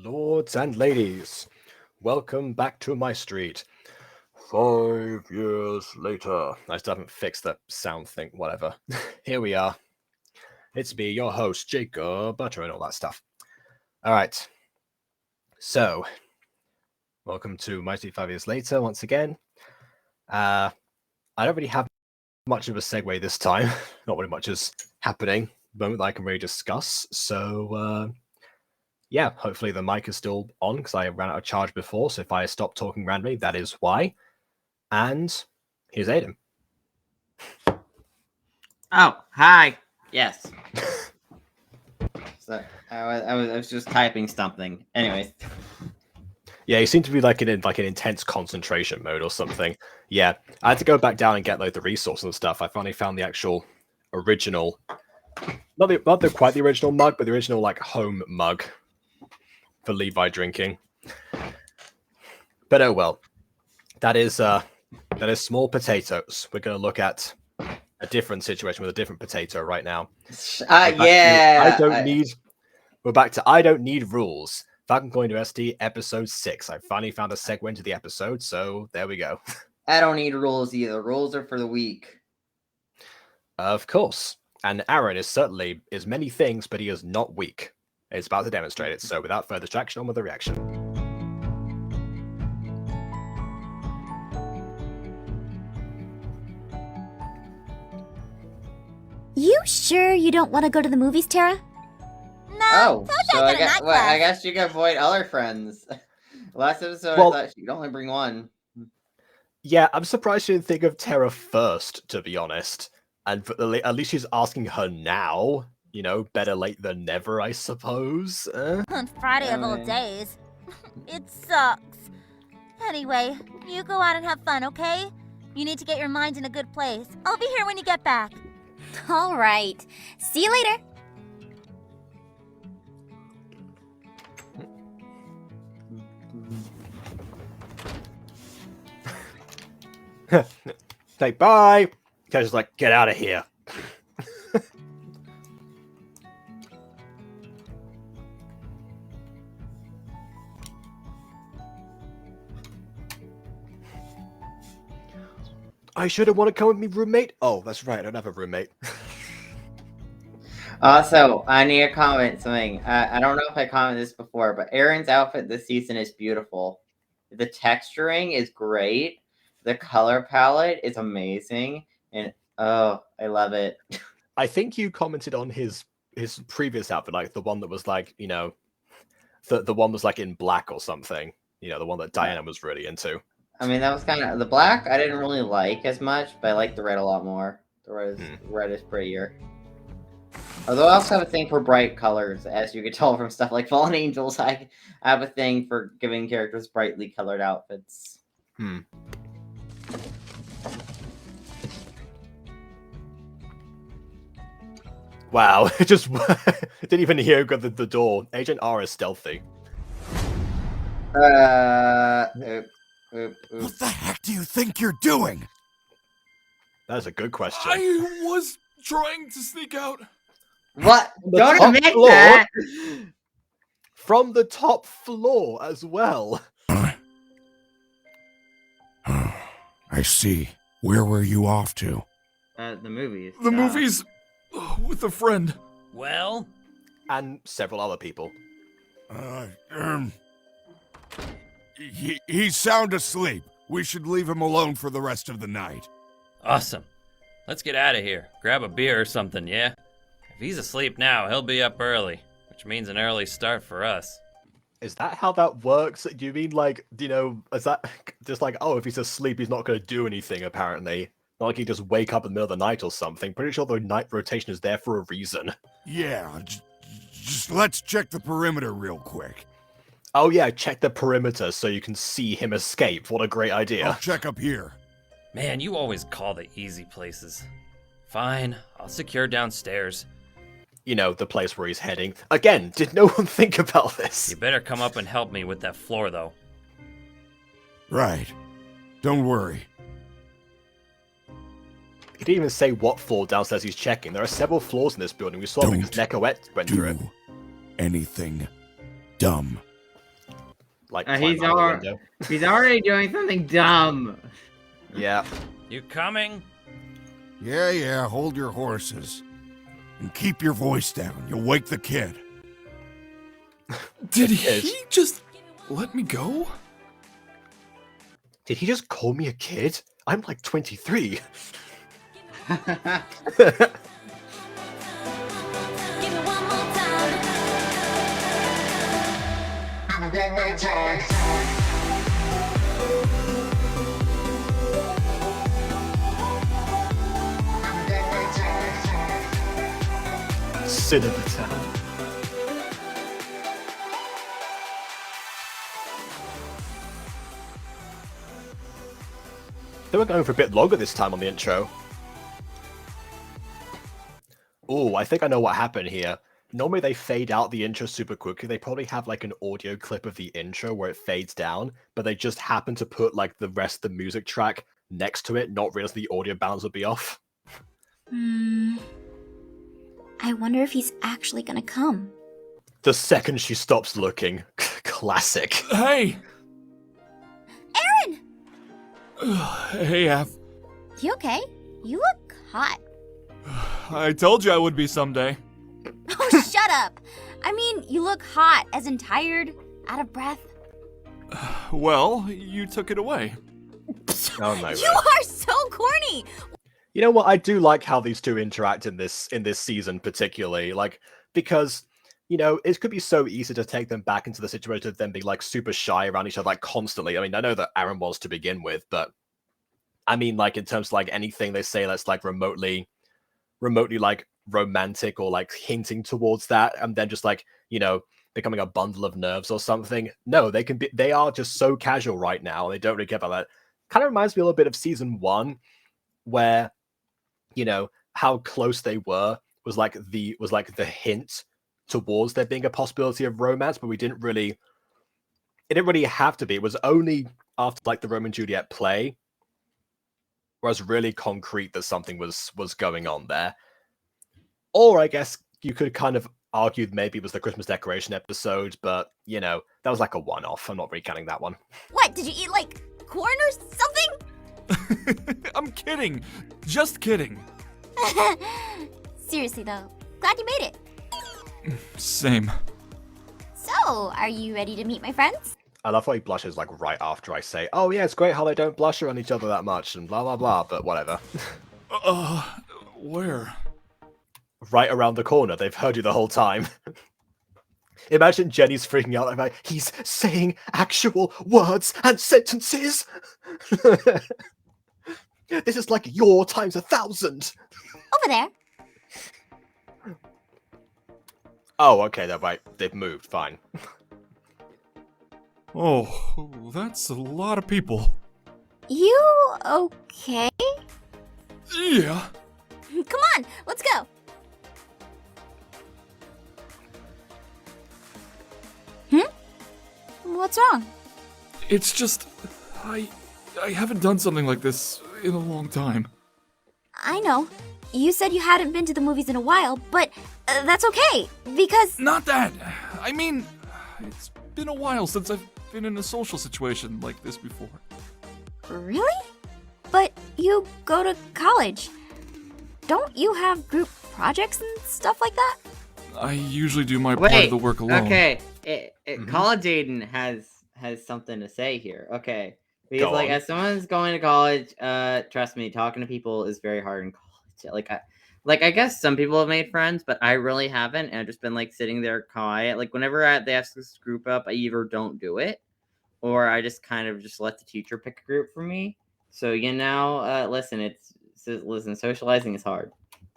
Lords and ladies, welcome back to MyStreet. 5 years later. I still haven't fixed the sound thing, whatever. Here we are. It's me, your host, Jacob Butter, and all that stuff. Alright. So, welcome to MyStreet 5 years later, once again. I don't really have much of a segue this time. Not really much is happening at the moment that I can really discuss. So, yeah, hopefully the mic is still on because I ran out of charge before. So if I stop talking randomly, that is why. And here's Aiden. Oh, hi. Yes. So I was just typing something. Anyways. Yeah, you seem to be like in intense concentration mode or something. Yeah, I had to go back down and get like the resources and stuff. I finally found the actual original, not quite the original mug, but the original like home mug for Levi drinking. But oh well, that is small potatoes. We're going to look at a different situation with a different potato right now. Yeah. We're back to I don't need rules. Falcon Coin University, episode 6. I finally found a segue into the episode, so there we go. I don't need rules either. Rules are for the weak. Of course. And Aaron is many things, but he is not weak. It's about to demonstrate it. So without further distraction, on with the reaction. You sure you don't want to go to the movies, Tara? No. So I guess you can avoid other friends. Last episode, I thought she'd only bring one. Yeah, I'm surprised she didn't think of Tara first, to be honest. And at least she's asking her now. You know, better late than never, I suppose. On Friday of all days. It sucks. Anyway, you go out and have fun, okay? You need to get your mind in a good place. I'll be here when you get back. All right. See you later. Say bye. Just like, get out of here. I shouldn't want to come with me, roommate. Oh, that's right. I don't have a roommate. Also, I need to comment something. I don't know if I commented this before, but Aaron's outfit this season is beautiful. The texturing is great. The color palette is amazing. And, oh, I love it. I think you commented on his previous outfit, like the one that was like, you know, the one was like in black or something. You know, the one that Diana was really into. I mean, that was kind of... The black I didn't really like as much, but I like the red a lot more. The red is prettier. Although I also have a thing for bright colors, as you can tell from stuff like Fallen Angels. I have a thing for giving characters brightly colored outfits. Wow, it just didn't even hear the door. Agent R is stealthy. What the heck do you think you're doing? That's a good question. I was trying to sneak out. What? The Don't top admit floor? that! From the top floor as well. I see. Where were you off to? The movies. The movies with a friend. Well, And several other people. He's sound asleep. We should leave him alone for the rest of the night. awesome. Let's get out of here. Grab a beer or something, yeah? If he's asleep now, he'll be up early, which means an early start for us. Is that how that works? Do you mean like, is that just like, oh, if he's asleep, he's not going to do anything, apparently? Not like he just wake up in the middle of the night or something. Pretty sure the night rotation is there for a reason. Yeah, just let's check the perimeter real quick. Oh yeah, check the perimeter so you can see him escape. What a great idea. I'll check up here. Man, you always call the easy places. Fine, I'll secure downstairs. You know, the place where he's heading. Again, did no one think about this? You better come up and help me with that floor, though. Right. Don't worry. He didn't even say what floor downstairs he's checking. There are several floors in this building. We saw because Nekoet went through it. Do anything dumb. Like, he's climb out the window. He's already doing something dumb. Yeah. You coming? Yeah, hold your horses. And keep your voice down. You'll wake the kid. Did Yes. he just let me go? Did he just call me a kid? I'm like 23. Give me one more time. Cinema Town. They were going for a bit longer this time on the intro. Oh, I think I know what happened here. Normally they fade out the intro super quickly. They probably have like an audio clip of the intro where it fades down, but they just happen to put like the rest of the music track next to it, not realize the audio balance would be off. I wonder if he's actually gonna come. The second she stops looking. Classic. Hey! Aaron! Hey, Aph. You okay? You look hot. I told you I would be someday. Oh, shut up! I mean, you look hot, as in tired, out of breath. Well, you took it away. Oh no. You are so corny! You know what? I do like how these two interact in this season, particularly, like, because it could be so easy to take them back into the situation of them being like super shy around each other, like constantly. I mean, I know that Aaron was to begin with, but I mean, like in terms of like anything they say that's like remotely like romantic or like hinting towards that, and then just like becoming a bundle of nerves or something. No, they are just so casual right now. They don't really care about that. Kind of reminds me a little bit of season 1, where how close they were was like the hint towards there being a possibility of romance, but it didn't really have to be. It was only after like the Romeo and Juliet play where it was really concrete that something was going on there. Or I guess you could kind of argue maybe it was the Christmas decoration episode, but that was like a one-off. I'm not really counting that one. What, did you eat, like, corn or something? I'm kidding. Just kidding. Seriously, though, glad you made it. Same. So, are you ready to meet my friends? I love how he blushes like right after I say, oh yeah, it's great how they don't blush around each other that much and blah blah blah, but whatever. Where? Right around the corner. They've heard you the whole time. Imagine Jenny's freaking out like, he's saying actual words and sentences. This is like your times 1,000. Over there. Oh, okay, they're right. They've moved. Fine. Oh, that's a lot of people. You okay? Yeah. Come on, let's go. What's wrong? It's just, I haven't done something like this in a long time. I know. You said you hadn't been to the movies in a while, but that's okay, because... Not that. I mean, it's been a while since I've been in a social situation like this before. Really? But you go to college. Don't you have group projects and stuff like that? I usually do my part of the work alone. Okay. College Aiden has something to say here. Okay. Because, Go like, on. as someone's going to college, trust me, talking to people is very hard in college. I guess some people have made friends, but I really haven't, and I've just been, like, sitting there quiet. Like, whenever they ask this group up, I either don't do it, or I just kind of just let the teacher pick a group for me. So, listen, socializing is hard.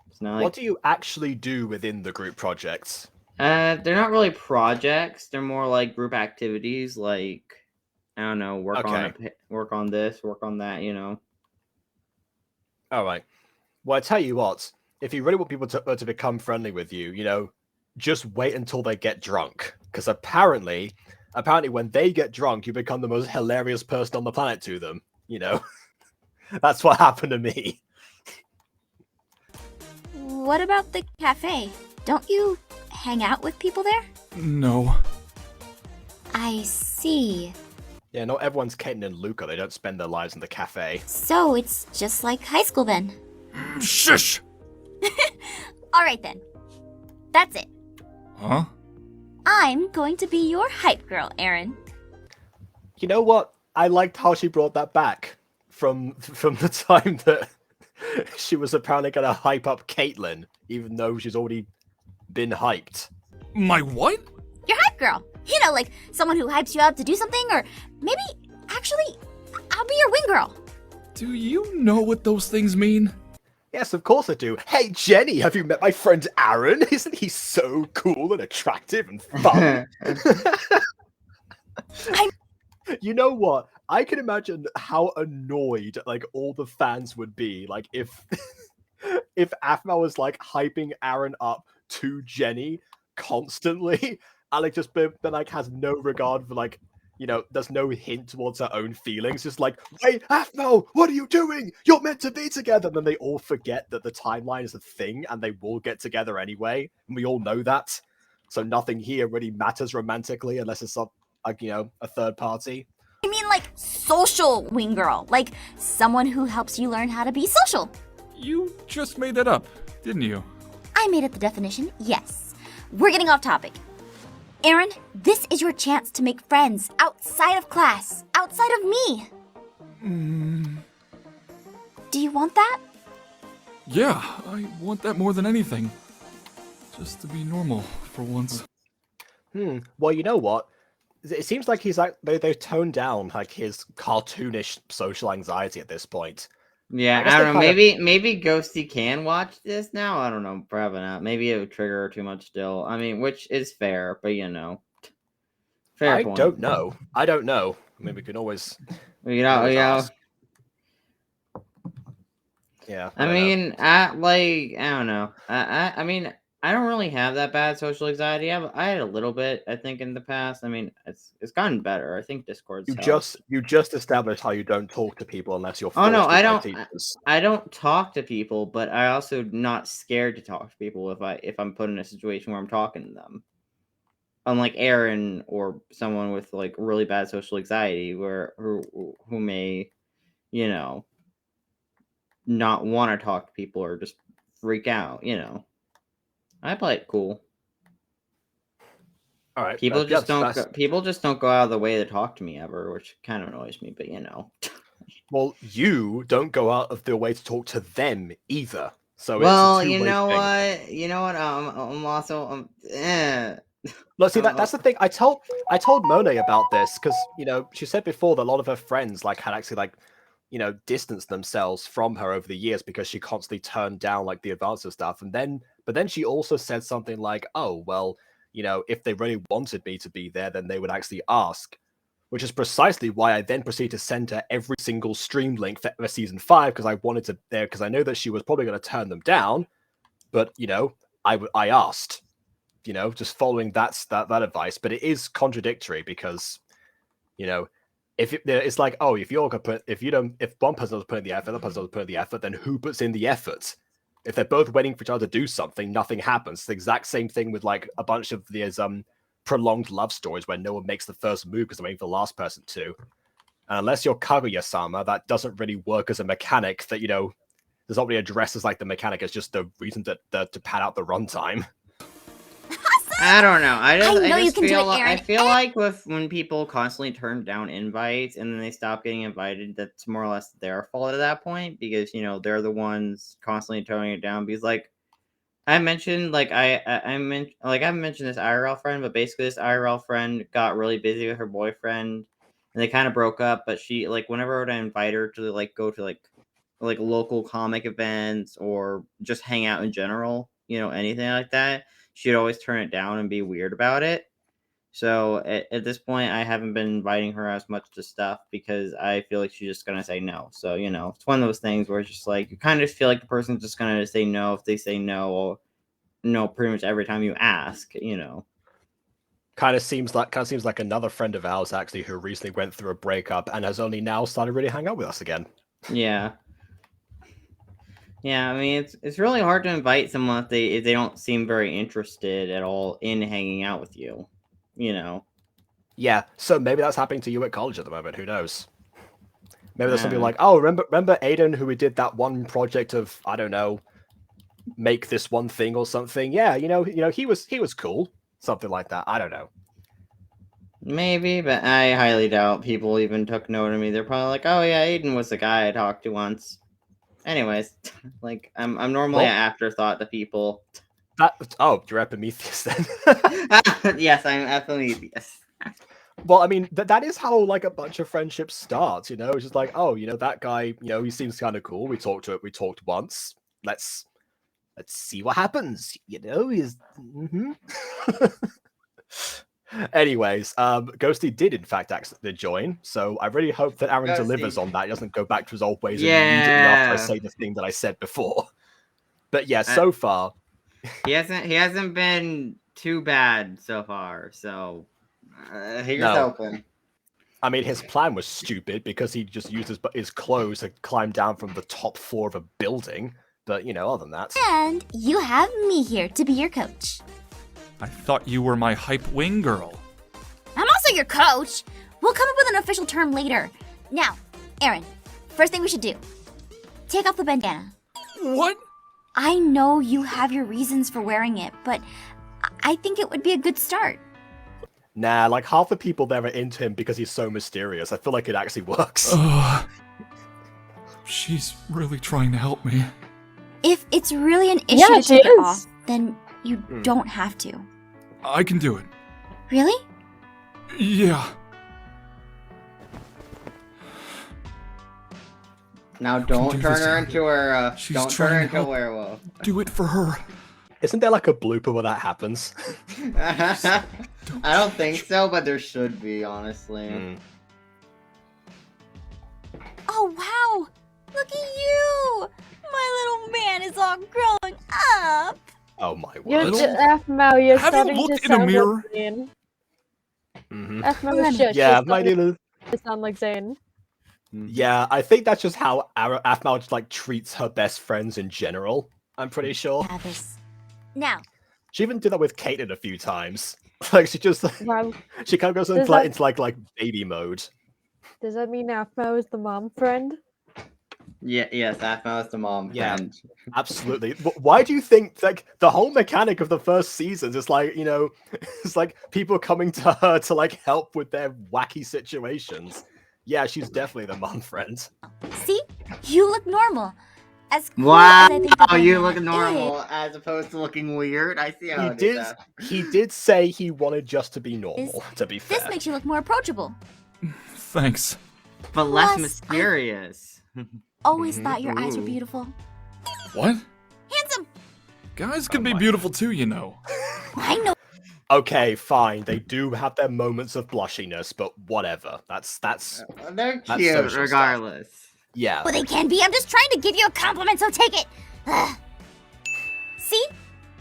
It's not like... What do you actually do within the group projects? They're not really projects. They're more like group activities, like, I don't know, work on this, work on that, you know. All right. Well, I tell you what, if you really want people to become friendly with you, you know, just wait until they get drunk. Because apparently when they get drunk, you become the most hilarious person on the planet to them. You know, that's what happened to me. What about the cafe? Don't you hang out with people there? No. I see. Yeah, not everyone's Kaiten and Luca. They don't spend their lives in the cafe. So it's just like high school then. Shush! Alright then. That's it. Huh? I'm going to be your hype girl, Aaron. You know what? I liked how she brought that back from the time that she was apparently going to hype up Caitlyn, even though she's already been hyped. My what? Your hype girl. You know, like someone who hypes you up to do something, or maybe, actually, I'll be your wing girl. Do you know what those things mean? Yes, of course I do. Hey, Jenny, have you met my friend Aaron? Isn't he so cool and attractive and fun? You know what? I can imagine how annoyed like all the fans would be, like if aphmau was like hyping Aaron up to Jenny constantly, and like just been like has no regard for like, you know, there's no hint towards her own feelings. Just like, wait, aphmau, what are you doing? You're meant to be together. And then they all forget that the timeline is a thing, and they will get together anyway. And we all know that. So nothing here really matters romantically unless it's like, you know, a third party. I mean, like, social wing girl. Like, someone who helps you learn how to be social. You just made that up, didn't you? I made it the definition, yes. We're getting off topic. Aaron, this is your chance to make friends outside of class, outside of me. Do you want that? Yeah, I want that more than anything. Just to be normal for once. Well, you know what? It seems like he's like they've toned down like his cartoonish social anxiety at this point. Yeah, I don't know. Maybe Ghosty can watch this now. I don't know. Probably not. Maybe it would trigger her too much still. I mean, which is fair, but you know, fair point. I don't know. I mean, we can always. Ask. Yeah. I mean, I don't know. I mean, I don't really have that bad social anxiety. I had a little bit, I think, in the past. I mean, it's gotten better. I think Discord's You just established how you don't talk to people unless you're. Oh no, I don't. Teachers. I don't talk to people, but I also not scared to talk to people if I'm put in a situation where I'm talking to them. Unlike Aaron or someone with like really bad social anxiety, who may, you know, not want to talk to people or just freak out. You know, I play it cool. All right. People just don't go out of the way to talk to me ever, which kind of annoys me. But you know. Well, you don't go out of the way to talk to them either. So well, it's a you know thing. what? You know what? I'm also Look, see that's the thing. I told Monet about this because you know she said before that a lot of her friends like had actually like, you know, distanced themselves from her over the years because she constantly turned down like the advances stuff. But then she also said something like, "Oh, well, you know, if they really wanted me to be there, then they would actually ask." Which is precisely why I then proceeded to send her every single stream link for season 5 because I wanted to there because I know that she was probably going to turn them down. But you know, I asked, you know, just following that advice. But it is contradictory because, you know, it's like, oh, if one person doesn't put in the effort, the other person doesn't put in the effort, then who puts in the effort? If they're both waiting for each other to do something, nothing happens. It's the exact same thing with like a bunch of these prolonged love stories where no one makes the first move because they're waiting for the last person to. And unless you're Kaguya-sama, that doesn't really work as a mechanic that, does not really address as like the mechanic. It's just the reason to pad out the runtime. I don't know. I Aaron. feel like when people constantly turn down invites and then they stop getting invited, that's more or less their fault at that point because they're the ones constantly turning it down. Because like I mentioned, like I haven't mentioned this IRL friend, but basically this IRL friend got really busy with her boyfriend, and they kind of broke up. But she like whenever I would invite her to like go to like local comic events or just hang out in general, anything like that, she'd always turn it down and be weird about it. So at this point, I haven't been inviting her as much to stuff because I feel like she's just gonna say no. So it's one of those things where it's just like you kind of feel like the person's just gonna say no if they say no, or no, pretty much every time you ask. Kind of seems like another friend of ours actually who recently went through a breakup and has only now started really hang out with us again. Yeah. Yeah, I mean it's really hard to invite someone if they don't seem very interested at all in hanging out with you. Yeah, so maybe that's happening to you at college at the moment. Who knows? Maybe there's something Yeah. like, oh, remember Aiden who we did that one project of, I don't know, make this one thing or something. Yeah, he was cool. Something like that. I don't know. Maybe, but I highly doubt people even took note of me. They're probably like, "Oh yeah, Aiden was the guy I talked to once." Anyways, like I'm normally an afterthought to people. You're Epimetheus then. Yes, I'm Epimetheus. Well, I mean, that is how like a bunch of friendships starts. It's just like, oh, that guy, he seems kind of cool. We talked once. Let's see what happens. He's. Anyways, Ghosty did in fact accidentally join, so I really hope that Aaron delivers on that. He doesn't go back to his old ways immediately after I say the thing that I said before. But yeah, so far he hasn't been too bad so far. So here's No. hoping. I mean, his plan was stupid because he just used his clothes to climb down from the top floor of a building. But other than that, And you have me here to be your coach. I thought you were my hype wing girl. I'm also your coach. We'll come up with an official term later. Now, Aaron, first thing we should do. Take off the bandana. What? I know you have your reasons for wearing it, but I think it would be a good start. nah, like half the people there are into him because he's so mysterious. I feel like it actually works. She's really trying to help me. If it's really an issue to take it off, then you don't have to. I can do it. Really? Yeah. Now don't turn her into her. She's Don't turn her trying into to a werewolf. Do it for her. Isn't there like a blooper where that happens? I don't think so, but there should be, honestly. Oh, wow! Look at you! My little man is all growing up! Oh my You're word. aphmau, you're Have you starting looked to in a sound mirror? like Zane. Mhm. Aphmau, shit, Yeah, you're my starting little. to sound like Zane. Yeah, I think that's just how aphmau just like treats her best friends in general. I'm pretty sure. Yeah, this. Now, She even did that with Caitlyn a few times. Like she just Wow. she kind of goes Does into that- like baby mode. Does that mean aphmau is the mom friend? Yeah, yes, aphmau is the mom Yeah. friend. Absolutely. Why do you think like the whole mechanic of the first seasons is like, it's like people coming to her to like help with their wacky situations? Yeah, she's definitely the mom friend. see? You look normal. As cool Wow, as I think the you bandana look is, normal as opposed to looking weird. I see how He it did is. he did say he wanted just to be normal, to be fair. This makes you look more approachable. Thanks. But less Plus, mysterious. Always thought your eyes were beautiful. What? Handsome! Guys can be my beautiful too, you know. I know. Okay, fine. They do have their moments of blushiness, but whatever. That's They're That's cute social stuff. regardless. yeah. Well, they can be. I'm just trying to give you a compliment, so take it. Ugh. See?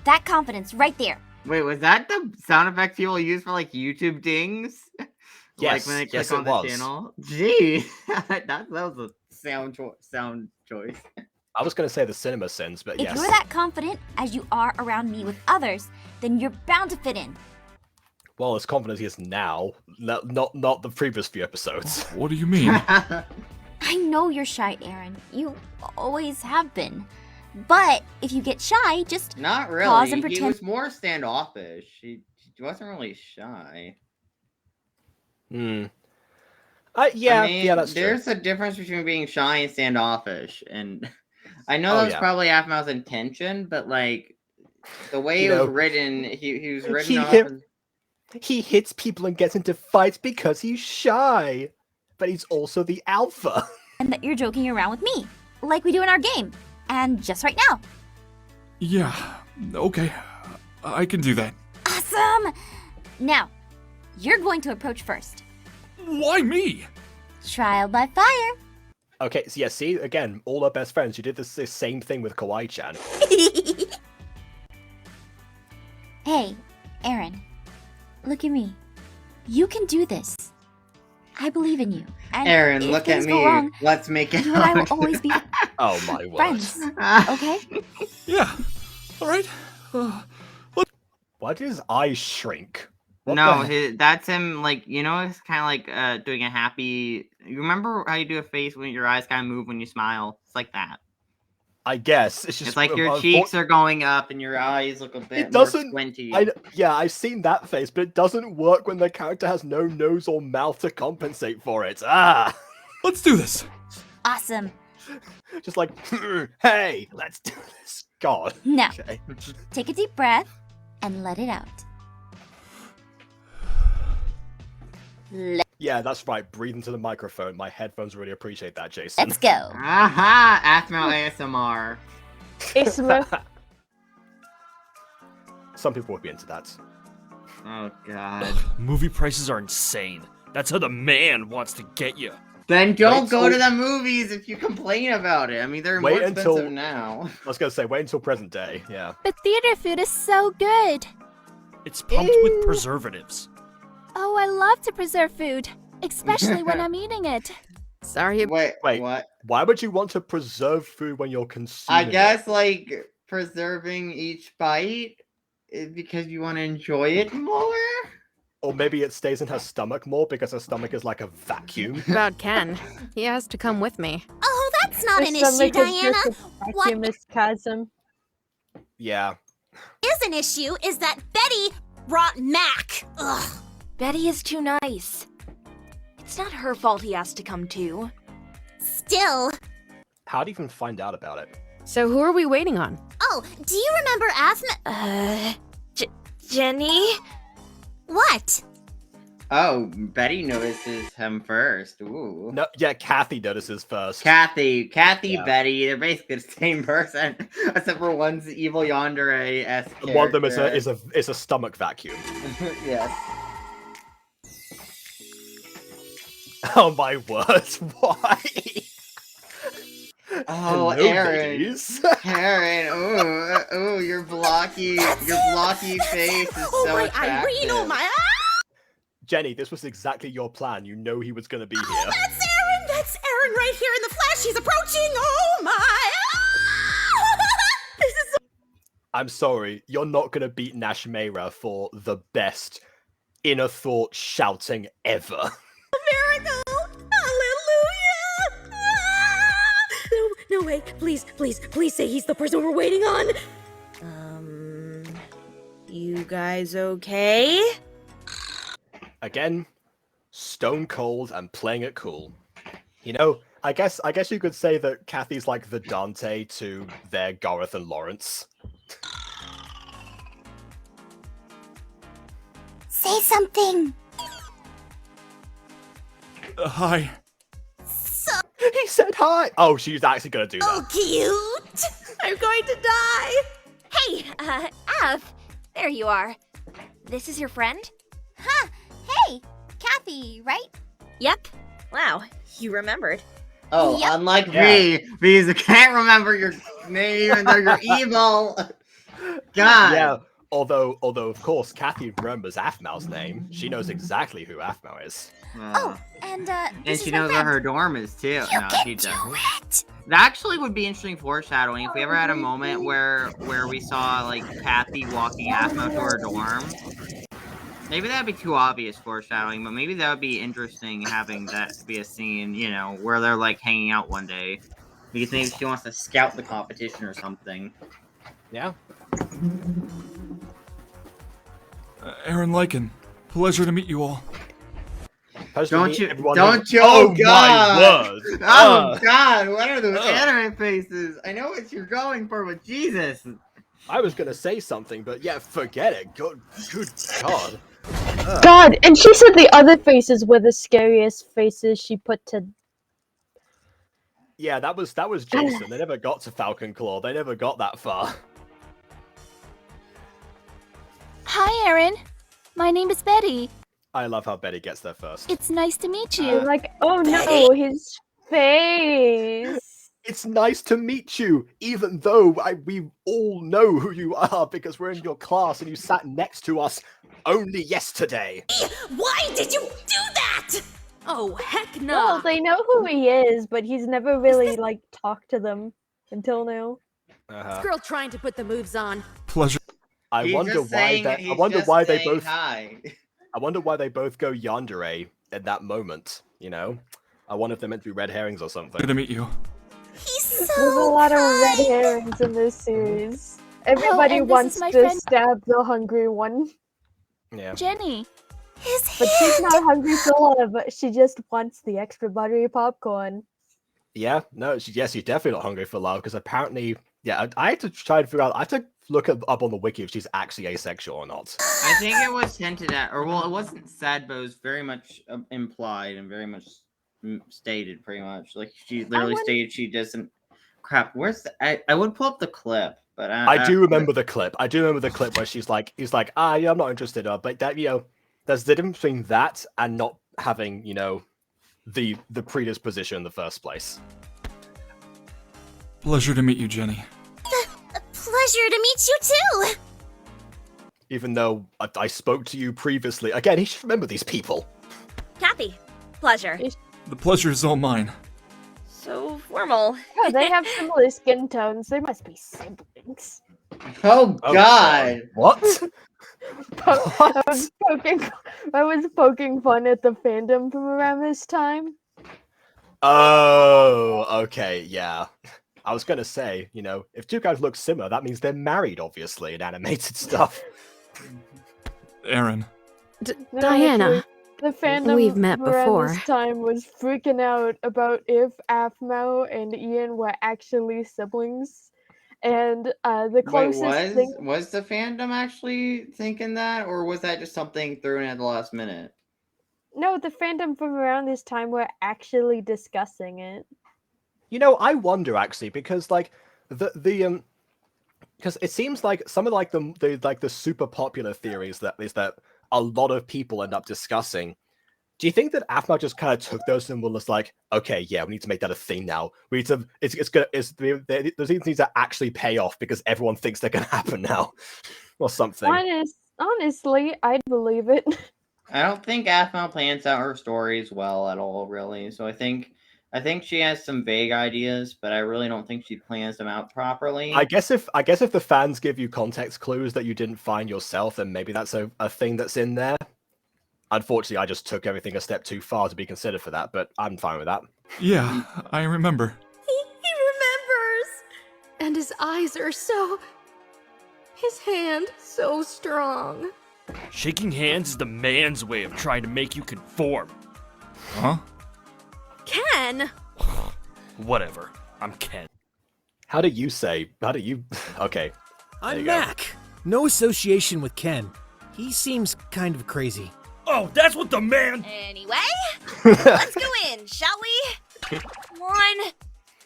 That confidence right there. Wait, was that the sound effect people use for like YouTube dings? Yes, when I click yes, on it the was. channel. Gee, that was a sound choice. I was going to say the cinema sins, but If yes. you're that confident as you are around me with others, then you're bound to fit in. Well, as confident as he is now, not the previous few episodes. What do you mean? I know you're shy, Aaron. You always have been. But if you get shy, just Not really. pause and He pretend. was more standoffish. He wasn't really shy. Yeah, I mean, yeah, that's true. there's a difference between being shy and standoffish, and I know Oh, that was yeah. probably aphmau's intention, but like the way it was written, he was written off. He hits people and gets into fights because he's shy, but he's also the alpha. And that you're joking around with me, like we do in our game, and just right now. Yeah, okay. I can do that. Awesome! Now, you're going to approach first. Why me? Trial by fire. Okay, so yeah, see, again, all our best friends, you did this same thing with Kawaii-chan. Hey, Aaron, look at me. You can do this. I believe in you. And Aaron, if look at things me. go wrong, Let's make it you and I will out. always be Oh my word. friends. Okay? Yeah, alright. Why did his eyes shrink? What No, the- that's him. Like, you know, it's kind of like doing a happy. You remember how you do a face when your eyes kind of move when you smile? It's like that. I guess it's just It's like your cheeks are going up and your eyes look a bit more doesn't- squinty. Yeah, I've seen that face, but it doesn't work when the character has no nose or mouth to compensate for it. Ah! Let's do this. Awesome. Just like, hey, let's do this. God. Now, Okay. take a deep breath and let it out. Yeah, that's right. Breathe into the microphone. My headphones really appreciate that, Jason. Let's go. Aha! aphmau ASMR. Isma. Some people would be into that. Oh god. Movie prices are insane. That's how the man wants to get you. Then don't go to till- the movies if you complain about it. I mean, they're Wait more until- expensive now. I was gonna say, wait until present day. Yeah. But theater food is so good. It's pumped with preservatives. Oh, I love to preserve food, especially when I'm eating it. Sorry. Wait, Wait. what? Why would you want to preserve food when you're consuming I guess like preserving each bite is because you want to enjoy it more. it? Or maybe it stays in her stomach more because her stomach is like a vacuum. About Ken. He has to come with me. Oh, that's not an The issue, stomach is Diana. just a vacuumous chasm. Yeah. Is an issue is that Betty brought Mac. Ugh. Betty is too nice. It's not her fault he has to come too. Still. How'd you even find out about it? So who are we waiting on? Oh, do you remember aphmau? Jenny? What? Oh, Betty notices him first. Ooh. No, yeah, Kathy notices first. Kathy, Yeah. Betty, they're basically the same person, except for one's evil yandere-esque character. One of them is a stomach vacuum. Yes. Oh my word! Why? Oh, Hello, Aaron. ladies. Aaron, ooh, your blocky face is Oh so my attractive. Irene, oh my Jenny, this was exactly your plan. You know he was gonna be here. That's Aaron! That's Aaron right here in the flesh! He's approaching! Oh my This is I'm sorry, you're not gonna beat Nash Meira for the best inner thought shouting ever. a miracle! Hallelujah! No way. Please say he's the person we're waiting on. You guys okay? Again, stone cold and playing it cool. You know, I guess you could say that Kathy's like the Dante to their Gareth and Lawrence. Say something. Hi. He said hi! Oh, she's actually gonna do that. Oh, cute! I'm going to die! Hey, Aph, there you are. This is your friend? Huh. Hey, Kathy, right? Yep. Wow, you remembered. Oh, Yep. unlike Yeah. me, because I can't remember your name even though you're evil. God. Yeah, Although of course Kathy remembers aphmau's name. She knows exactly who aphmau is. Oh, and And this she is my knows where friend. her dorm is too. You No, can she do doesn't. it. That actually would be interesting foreshadowing if we ever had a moment where we saw like Kathy walking aphmau to her dorm. Maybe that'd be too obvious foreshadowing, but maybe that would be interesting having that be a scene, you know, where they're like hanging out one day. Because maybe she wants to scout the competition or something. Yeah. Aaron Lycan, pleasure to meet you all. Don't you? Oh, Oh God! my word! Oh God! What are those anime faces? I know what you're going for, but Jesus! I was gonna say something, but yeah, forget it. Good God. God, and she said the other faces were the scariest faces she put to. Yeah, that was Jason. They never got to Falcon Claw. They never got that far. Hi, Aaron. My name is Betty. I love how Betty gets there first. It's nice to meet I you. was like, oh no, his face. It's nice to meet you, even though we all know who you are because we're in your class and you sat next to us only yesterday. Why did you do that? Oh, heck no! Well, they know who he is, but he's never really like talked to them until now. This girl trying to put the moves on. Pleasure. I wonder why they both go yandere at that moment, you know? I wonder if they're meant to be red herrings or something. Good to meet you. He's There's a so lot of red herrings in this series. Everybody and this wants is my to friend- stab the hungry one. Yeah. Jenny. his But she's hand. not hungry for love, she just wants the extra buttery popcorn. Yeah, no, she's definitely not hungry for love because apparently, yeah, I had to try to figure out, I have to look up on the wiki if she's actually asexual or not. I think it was hinted at, or well, it wasn't said, but it was very much implied and very much stated, pretty much. Like she literally stated she doesn't. Crap, where's the? I would pull up the clip, but I do remember the clip. I do remember the clip where he's like, yeah, I'm not interested, but that, you know, there's the difference between that and not having, you know, the predisposition in the first place. Pleasure to meet you, Jenny. Pleasure to meet you too. Even though I spoke to you previously. Again, he should remember these people. Kathy, pleasure. The pleasure is all mine. So formal. Oh, they have similar skin tones. They must be siblings. Oh God! What? I was poking fun at the fandom from around this time. Oh, okay, yeah. I was gonna say, you know, if two guys look similar, that means they're married, obviously, in animated stuff. Aaron. Diana. The fandom We've met from around before. this time was freaking out about if aphmau and Ian were actually siblings. And the closest thing... was the fandom actually thinking that, or was that just something thrown at the last minute? No, the fandom from around this time were actually discussing it. You know, I wonder actually because like the because it seems like some of like the super popular theories that a lot of people end up discussing. Do you think that aphmau just kind of took those and was like, okay, yeah, we need to make that a thing now. We need to those things need to actually pay off because everyone thinks they're gonna happen now, or something. Honestly, I'd believe it. I don't think aphmau plans out her stories well at all, really. So I think she has some vague ideas, but I really don't think she plans them out properly. I guess if the fans give you context clues that you didn't find yourself, then maybe that's a thing that's in there. Unfortunately, I just took everything a step too far to be considered for that, but I'm fine with that. Yeah, I remember. He remembers! And his eyes are so... His hand so strong. Shaking hands is the man's way of trying to make you conform. Huh? Ken! Whatever. I'm Ken. How do you? Okay. I'm Mac. No association with Ken. He seems kind of crazy. Oh, that's what the man... Anyway, let's go in, shall we? Come on.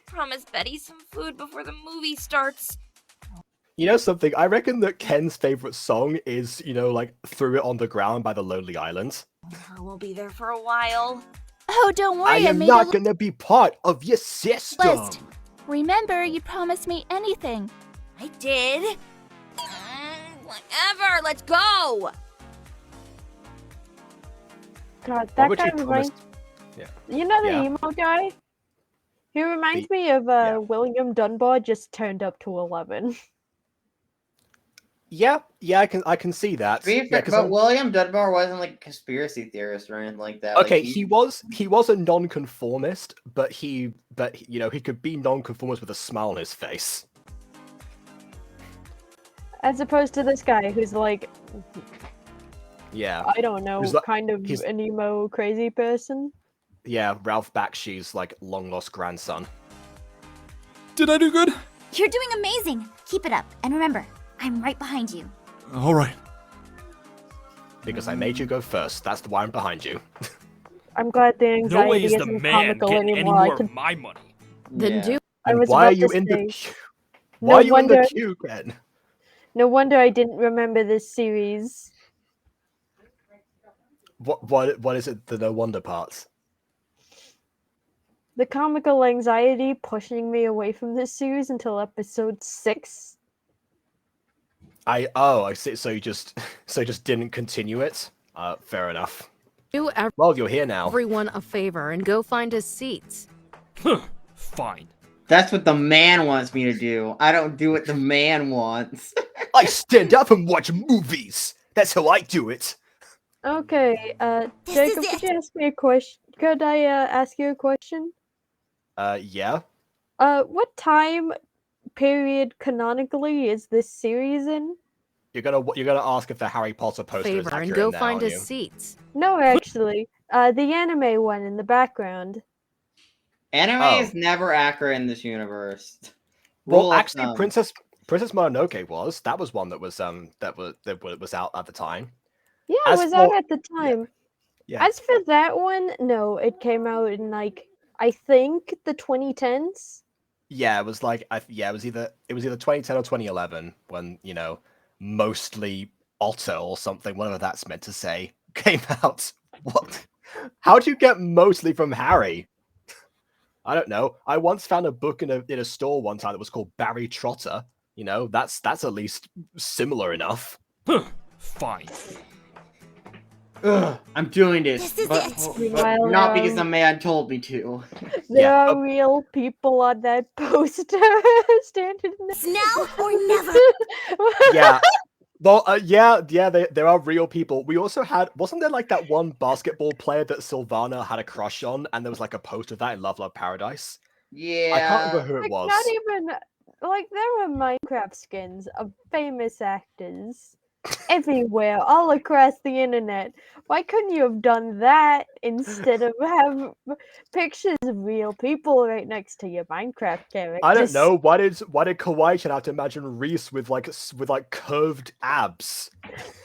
Promise Betty some food before the movie starts. You know something? I reckon that Ken's favorite song is, you know, like Threw It on the Ground by the Lonely Island. I won't be there for a while. Oh, don't worry, I am made not a gonna be part of your system. list. Remember, you promised me anything. I did. Whatever, let's go! God, What that would guy you promise? reminds... Yeah. You know the Yeah. emo guy? He reminds The- me of yeah. William Dunbar just turned up to 11. Yeah, I can see that. To be Yeah, fair, 'cause but William Dunbar wasn't like a conspiracy theorist or anything like that. okay, Like, he was a non-conformist, but he could be non-conformist with a smile on his face. As opposed to this guy who's like, Yeah. I don't know, Who's like- kind of he's- an emo crazy person. Yeah, Ralph Bakshi's like long lost grandson. Did I do good? You're doing amazing. Keep it up. And remember, I'm right behind you. All right. Because I made you go first. That's why I'm behind you. I'm glad the No way anxiety is the isn't man comical getting any anymore. I more could... of my money. Then do. I And was why are about you to in the say, queue? no Why are you in wonder- the queue, Ken? No wonder I didn't remember this series. What is it? The no wonder parts? The comical anxiety pushing me away from this series until episode 6. I see. So you just didn't continue it. Fair enough. Do Well, you're here now. everyone a favor and go find us seats. Fine. That's what the man wants me to do. I don't do what the man wants. I stand up and watch movies. That's how I do it. Okay, This Jacob, is could you ask me a question? Could I ask you a question? Yeah. What time period canonically is this series in? You're gonna ask if the Harry Potter poster is Favor accurate and go now, find aren't us you? seats. No, actually, the anime one in the background. Anime Oh. is never accurate in this universe. Well, Rule of actually, thumb. Princess Mononoke was. That was one that was that was out at the time. Yeah, As it was for- out at the time. Yeah. As for that one, no, it came out in like I think the 2010s. Yeah, it was like it was either 2010 or 2011 when mostly Otter or something, whatever that's meant to say, came out. What? How do you get mostly from Harry? I don't know. I once found a book in a store one time that was called Barry Trotter. That's at least similar enough. Fine. Ugh, I'm doing this, This is but, it. but Meanwhile, not because the man told me to. There Yeah, are real people on that poster standing there. It's now or never. Yeah. Well, there are real people. We also wasn't there like that one basketball player that Sylvana had a crush on, and there was like a poster of that in Love Love Paradise? Yeah. I can't remember who it Like, was. not even like there were Minecraft skins of famous actors everywhere, all across the internet. Why couldn't you have done that instead of have pictures of real people right next to your Minecraft characters? I don't know. Why did Kawaii-chan have to imagine Reese with curved abs?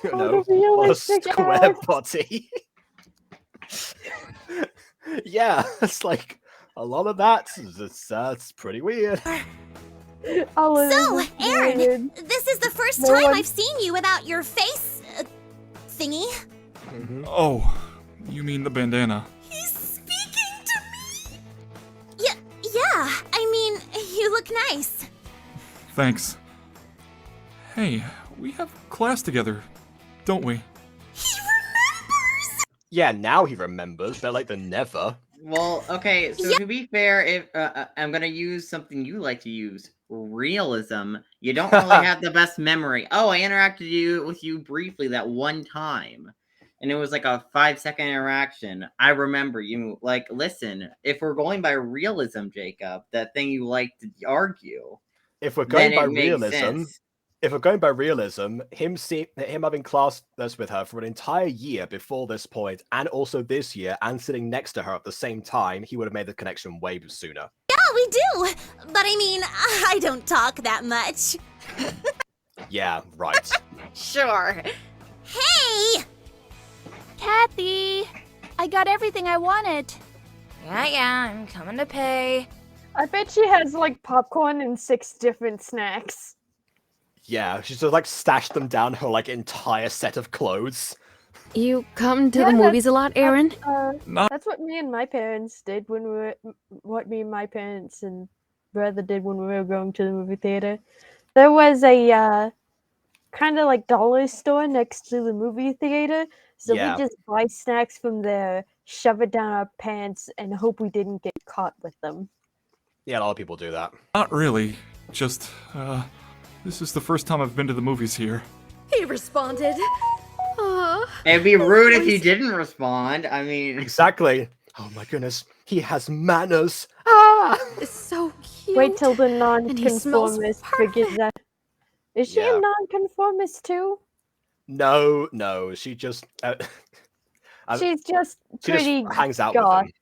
You Oh, know, the on a realistic square abs. body. Yeah, it's like a lot of that. It's pretty weird. All of So, this is Aaron, weird. this is the first No time one- I've seen you without your face thingy. Oh, you mean the bandana? He's speaking to me. Yeah. I mean, you look nice. Thanks. Hey, we have class together, don't we? He remembers. Yeah, now he remembers, but like the never. Well, okay, so to be fair, if I'm gonna use something you like to use, realism. You don't really have the best memory. Oh, I interacted with you briefly that one time, and it was like a 5-second interaction. I remember you. Like, listen, if we're going by realism, Jacob, that thing you like to argue, If we're going then by it makes realism, sense. him having class with her for an entire year before this point, and also this year, and sitting next to her at the same time, he would have made the connection way sooner. Yeah, we do. But I mean, I don't talk that much. Yeah, right. Sure. Hey! Kathy, I got everything I wanted. Yeah, I'm coming to pay. I bet she has like popcorn and 6 different snacks. Yeah, she sort of like stashed them down her like entire set of clothes. You come to Yeah, the movies a lot, Aaron? That's what me and my parents did when we were. What me and my parents and brother did when we were going to the movie theater. There was a kind of like dollar store next to the movie theater. So Yeah. we just buy snacks from there, shove it down our pants, and hope we didn't get caught with them. Yeah, a lot of people do that. Not really. Just, this is the first time I've been to the movies here. He responded. It'd be rude if he didn't respond. I mean, Exactly. Oh my goodness, he has manners. Ah! It's so cute. Wait till the And he smells nonconformist figures out. Is she Yeah. a nonconformist too? No, she just. She's just she pretty just hangs out goth. with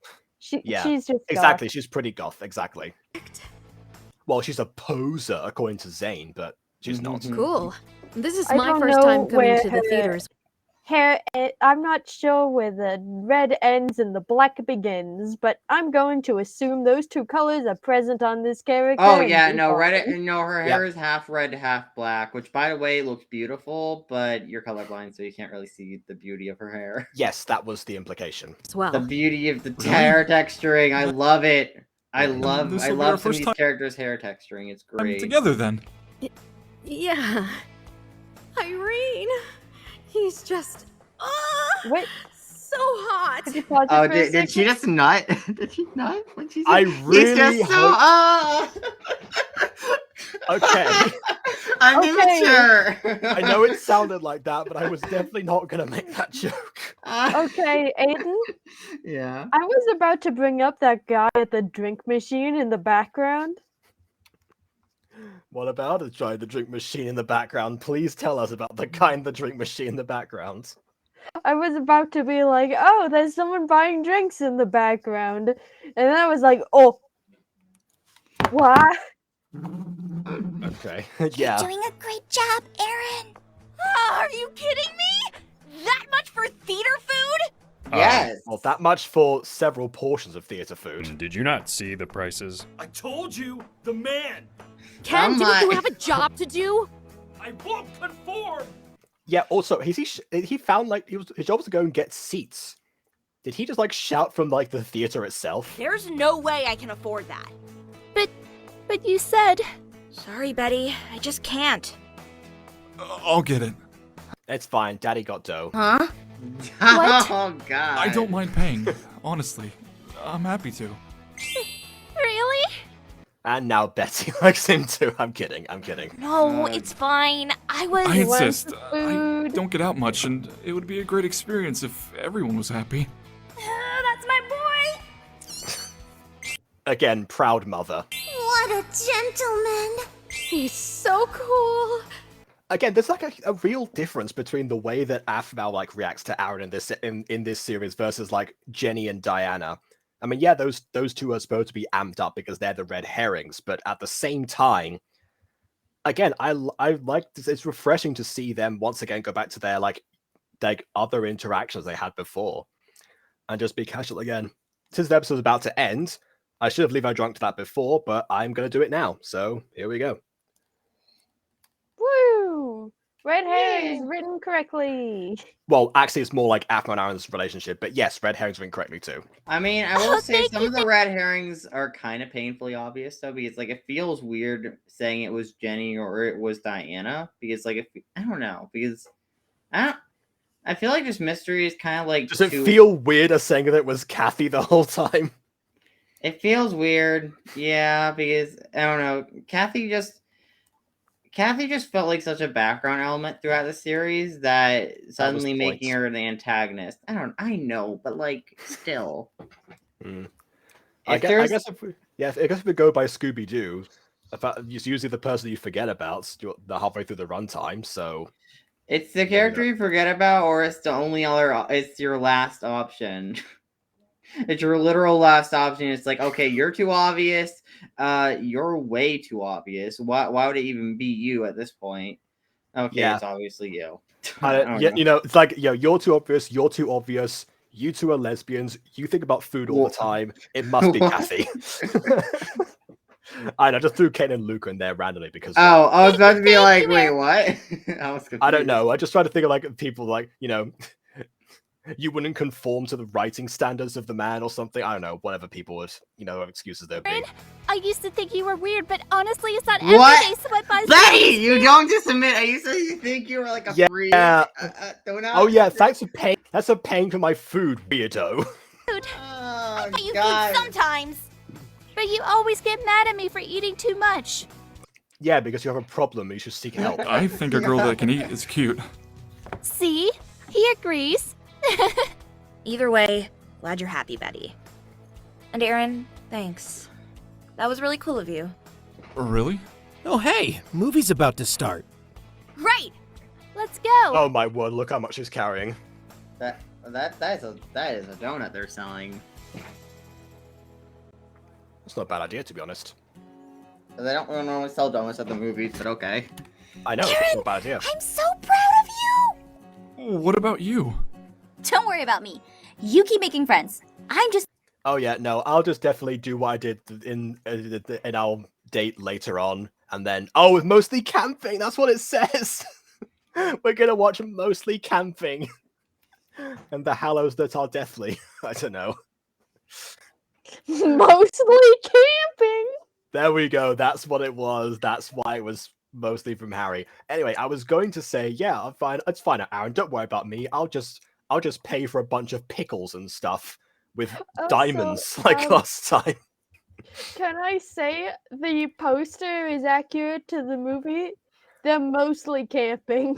him. She's just exactly. goth. She's pretty goth. Exactly. Well, she's a poser according to Zane, but she's not. Cool. This is I my don't first know time coming where to the her theaters. Hair, I'm not sure where the red ends and the black begins, but I'm going to assume those two colors are present on this character. oh and yeah, be no, fine. her hair is half red, half black, which by the way looks beautiful, but you're colorblind, so you can't really see the beauty of her hair. Yes, that was the implication. Well, The beauty of the hair texturing, I love it. I love This'll be some our of first these time characters' hair texturing. It's great. Together then. Yeah. Irene. He's just. Wait. So hot. Could you pause it Oh, for a did she second? just nut? Did she nut when she said I he's really just so Okay. I'm Okay. immature. I know it sounded like that, but I was definitely not gonna make that joke. Okay, Aiden. Yeah. I was about to bring up that guy at the drink machine in the background. What about it? Try the drink machine in the background. Please tell us about the guy in the drink machine in the background. I was about to be like, oh, there's someone buying drinks in the background. And then I was like, oh. What? Okay. Yeah. You're doing a great job, Aaron. Are you kidding me? That much for theater food? Yes. Well, that much for several portions of theater food. Did you not see the prices? I told you, the man. Ken, Come didn't you on. have a job to do? I won't conform. Yeah. Also, he found like his job was to go and get seats. Did he just like shout from like the theater itself? There's no way I can afford that. But you said. Sorry, Betty. I just can't. I'll get it. It's fine. Daddy got dough. Huh? What? Oh god. I don't mind paying, honestly. I'm happy to. Really? And now Betty likes him too. I'm kidding. No, it's fine. I was. I insist. I food. don't get out much, and it would be a great experience if everyone was happy. That's my boy. Again, proud mother. What a gentleman. He's so cool. Again, there's like a real difference between the way that aphmau like reacts to Aaron in this series versus like Jenny and Diana. I mean, yeah, those two are supposed to be amped up because they're the red herrings, but at the same time, again, I like it's refreshing to see them once again go back to their like other interactions they had before, and just be casual again. Since the episode's about to end, I should have leave I drunk to that before, but I'm gonna do it now. So here we go. Woo! Red herrings written correctly. Well, actually, it's more like aphmau and Aaron's relationship, but yes, red herrings written correctly too. I mean, I will say some of the red herrings are kind of painfully obvious though, because like it feels weird saying it was Jenny or it was Diana, because like I don't know, because I feel like this mystery is kind of like. Does it feel weird as saying that it was Kathy the whole time? It feels weird, yeah, because I don't know, Kathy just felt like such a background element throughout the series that suddenly making her the antagonist. I know, but like still. I guess if we go by Scooby Doo, it's usually the person you forget about the halfway through the runtime. So it's the character you forget about, or it's the only other. It's your last option. It's your literal last option. It's like, okay, you're too obvious. You're way too obvious. Why would it even be you at this point? Okay, Yeah. It's obviously you. Yeah, you know, it's like, you're too obvious. You're too obvious. You two are lesbians. You think about food all the time. It must be Kathy. I know, just threw Ken and Luke in there randomly because. Oh, I was about to be like, wait, what? I don't know. I just try to think of like people like, you know, You wouldn't conform to the writing standards of the man or something. I don't know, whatever people would, what excuses there'd be. I used to think you were weird, but honestly, it's not What? every day sweat by Betty, you don't just admit. I used to think you were like a freak. Donut. Oh yeah, thanks for paying. That's for paying for my food, weirdo. food. I But you feed sometimes. But you always get mad at me for eating too much. Yeah, because you have a problem. You should seek help. I think a girl that can eat is cute. See? He agrees. Either way, glad you're happy, Betty. And Aaron, thanks. That was really cool of you. Really? Oh hey, movie's about to start. Right. Let's go. Oh my word! Look how much she's carrying. That is a donut they're selling. It's not a bad idea, to be honest. They don't normally sell donuts at the movies, but okay. I know. Aaron, it's not a bad idea. I'm so proud of you! What about you? Don't worry about me. You keep making friends. I'm just... Oh yeah, no, I'll just definitely do what I did in our date later on, and then it's mostly camping. That's what it says. We're gonna watch mostly camping, and the hallows that are deathly. I don't know. Mostly camping. There we go. That's what it was. That's why it was mostly from Harry. Anyway, I was going to say, yeah, I'm fine. It's fine, Aaron. Don't worry about me. I'll just pay for a bunch of pickles and stuff with diamonds like last time. Can I say the poster is accurate to the movie? They're mostly camping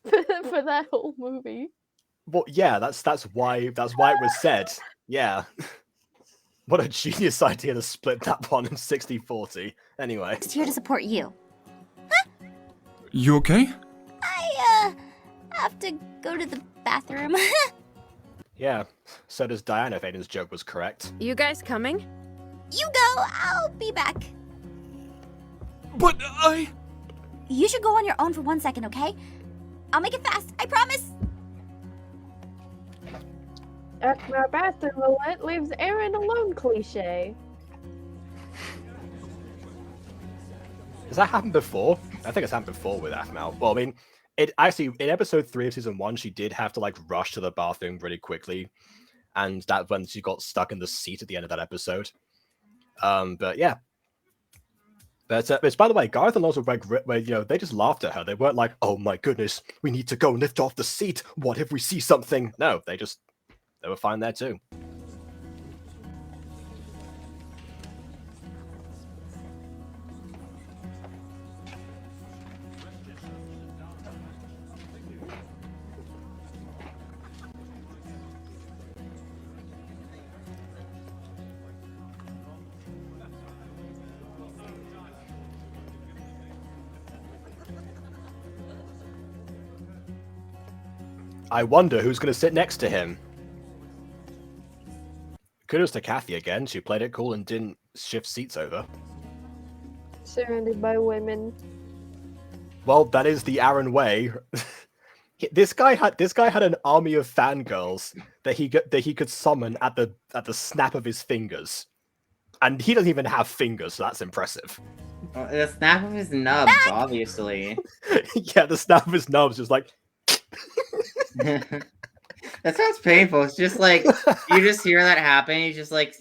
for that whole movie. Well, yeah, that's why it was said. Yeah. What a genius idea to split that one in 60-40. Anyway. Just here to support you. You okay? I, have to go to the bathroom. Yeah, so does Diana if Aiden's joke was correct. You guys coming? You go, I'll be back. But You should go on your own for 1 second, okay? I'll make it fast, I promise! aphmau bathroom alert leaves Aaron alone cliche. Has that happened before? I think it's happened before with aphmau. Well, I mean, it actually, in episode 3 of season 1, she did have to, rush to the bathroom really quickly. And that when she got stuck in the seat at the end of that episode. But yeah. But by the way, Gareth and Lots were, they just laughed at her. They weren't like, oh my goodness, we need to go lift off the seat. What if we see something? No, they were fine there too. I wonder who's going to sit next to him. Kudos to Kathy again. She played it cool and didn't shift seats over. Surrounded by women. Well, that is the Aaron way. This guy had an army of fangirls that he could summon at the snap of his fingers, and he doesn't even have fingers, so that's impressive. The snap of his nubs, obviously. Yeah, the snap of his nubs is like. That sounds painful. It's just like you just hear that happen. He's just like,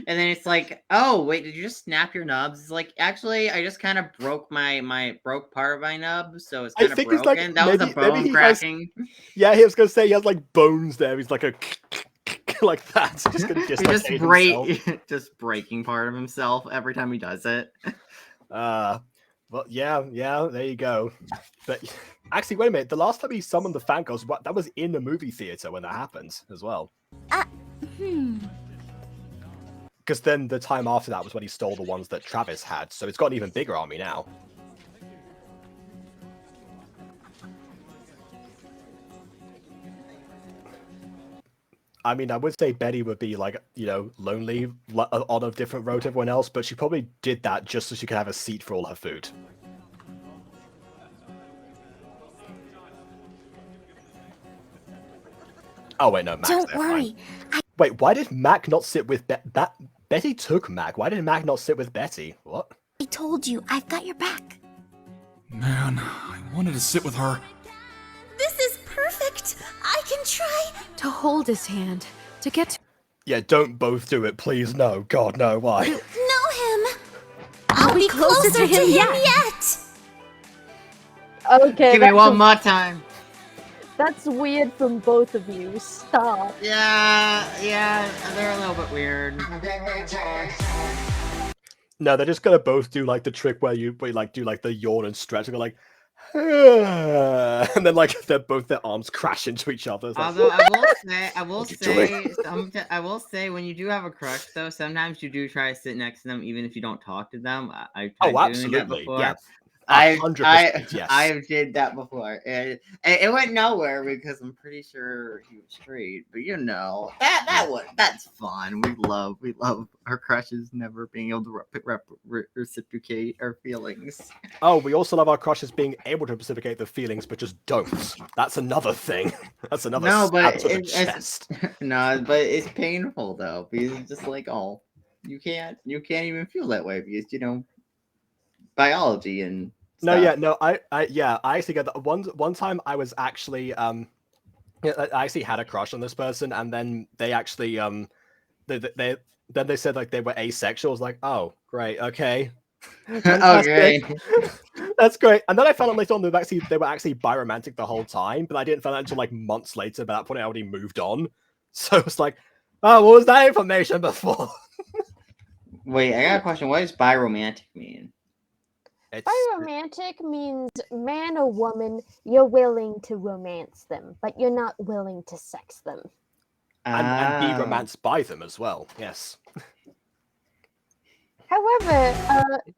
and then it's like, oh wait, did you just snap your nubs? It's like, actually, I just kind of broke broke part of my nub, so it's kind of broken. That was a bone cracking. Yeah, he was gonna say he has bones there. He's like a like that. So just breaking part of himself every time he does it. Well, yeah, there you go. But actually, wait a minute. The last time he summoned the fangirls, that was in the movie theater when that happened as well. Because then the time after that was when he stole the ones that Travis had, so it's got an even bigger army now. I mean, I would say Betty would be lonely on a different road to everyone else, but she probably did that just so she could have a seat for all her food. Oh wait, no, Mac's Don't there, worry. Wait, why did Mac not sit with Betty took Mac. Why did Mac not sit with Betty? What? I told you, I've got your back. Man, I wanted to sit with her. This is perfect. I can can try to hold his hand, to get to Yeah, don't both do it, please. No, God, no. Why? Know him. I'll be closer to him yet. Okay, Give me one more time. That's weird from both of you. Stop. Yeah, they're a little bit weird. No, they're just gonna both do like the trick where you like do like the yawn and stretch and go like, and then like they're both their arms crash into each other. It's like, Although I will say, when you do have a crush, though, sometimes you do try to sit next to them, even if you don't talk to them. I've tried doing that before. Yeah. I 100%, yes. I did that before, and it went nowhere because I'm pretty sure he was straight. But you know that's fun. We love our crushes never being able to reciprocate our feelings. Oh, we also love our crushes being able to reciprocate the feelings, but just don't. That's another thing. That's another stab to the chest. No, but it's painful though, because it's just like, oh, you can't even feel that way because biology and No, stuff. yeah, no, I actually got that. One time I was actually I actually had a crush on this person, and then they actually they said like they were asexual. I was like, oh, great, okay. Okay. That's great. And then I found out later on they were actually biromantic the whole time, but I didn't find out until like months later. By that point, I already moved on. So it's like, oh, what was that information before? Wait, I got a question. What does biromantic mean? Biromantic means man or woman, you're willing to romance them, but you're not willing to sex them. And be romanced by them as well. Yes. However,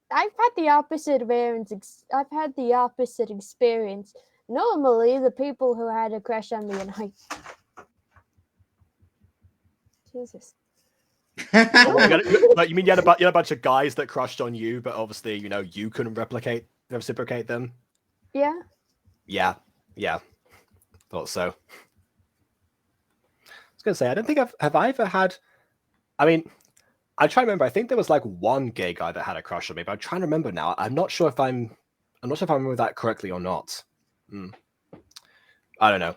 I've had the opposite of Aaron's. I've had the opposite experience. Normally, the people who had a crush on me in high. Jesus. Like, you mean you had a bunch of guys that crushed on you, but obviously you couldn't reciprocate them? Yeah. Yeah. Thought so. I was gonna say I don't think have I ever had. I mean, I try to remember. I think there was like one gay guy that had a crush on me, but I'm trying to remember now. I'm not sure if I remember that correctly or not. I don't know.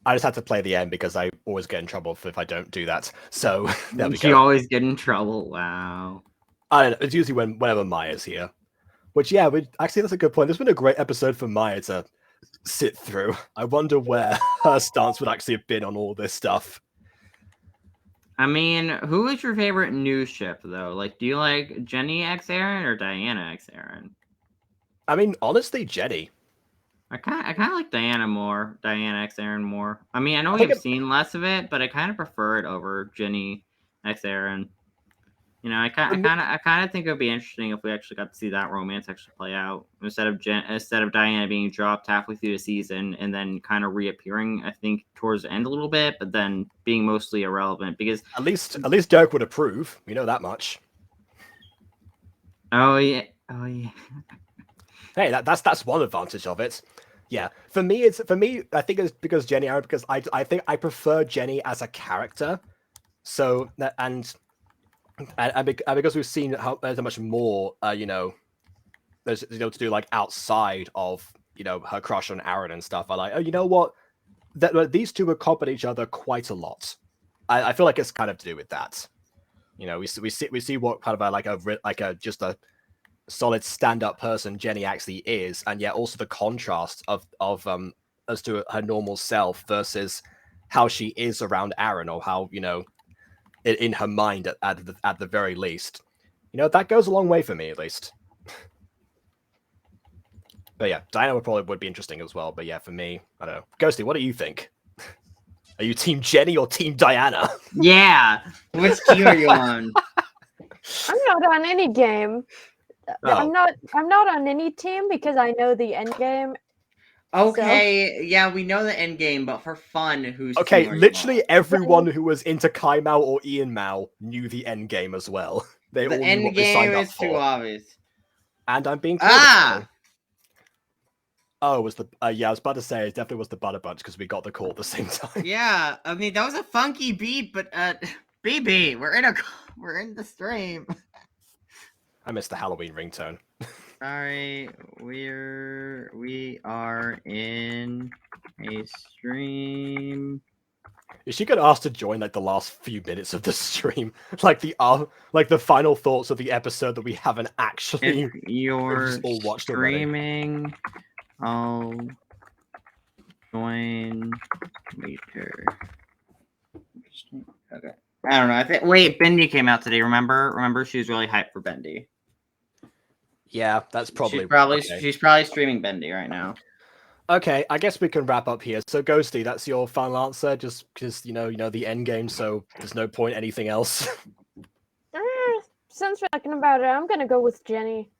I just had to play the end because I always get in trouble if I don't do that. So there we go. You always get in trouble. Wow. I don't know. It's usually whenever Maya's here. Which, yeah, actually, that's a good point. This has been a great episode for Maya to sit through. I wonder where her stance would actually have been on all this stuff. I mean, who is your favorite new ship, though? Like, do you like Jenny x Aaron or Diana x Aaron? I mean, honestly, Jenny. I kind of like Diana x Aaron more. I mean, I know we've seen less of it, but I kind of prefer it over Jenny x Aaron. You know, I kind of think it would be interesting if we actually got to see that romance actually play out instead of Diana being dropped halfway through the season and then kind of reappearing. I think towards the end a little bit, but then being mostly irrelevant because at least Dirk would approve. We know that much. Oh yeah. Hey, that's one advantage of it. Yeah, for me, I think it's because Jenny, because I think I prefer Jenny as a character. So and because we've seen how much more there's to do like outside of her crush on Aaron and stuff. I like, oh, you know what, these two would complement each other quite a lot. I feel like it's kind of to do with that. We see what kind of just a solid stand-up person Jenny actually is, and yet also the contrast of as to her normal self versus how she is around Aaron, or how in her mind at the very least. That goes a long way for me, at least. But yeah, Diana would be interesting as well. But yeah, for me, I don't know. Ghosty, what do you think? Are you Team Jenny or Team Diana? Yeah, which team are you on? I'm not on any game. Oh. I'm not on any team because I know the end game. Okay, so. Yeah, we know the end game, but for fun, who's okay? Literally everyone who was into Kaiba or Ian Mao knew the end game as well. They all knew what they signed up for. Too obvious. And I'm being Oh, it was the yeah, I was about to say it definitely was the Butter Bunch because we got the call at the same time. Yeah, I mean that was a funky beat, but BB, we're in the stream. I missed the Halloween ringtone. Sorry, we are in a stream. Is she gonna ask to join like the last few minutes of the stream, like the final thoughts of the episode that we haven't actually If you're all watched streaming, I'll join later. Okay. I don't know. I think wait, Bendy came out today. Remember, she was really hyped for Bendy. Yeah, that's probably she's probably streaming Bendy right now. Okay, I guess we can wrap up here. So, Ghosty, that's your final answer, just because you know the end game. So there's no point anything else. Since we're talking about it, I'm gonna go with Jenny.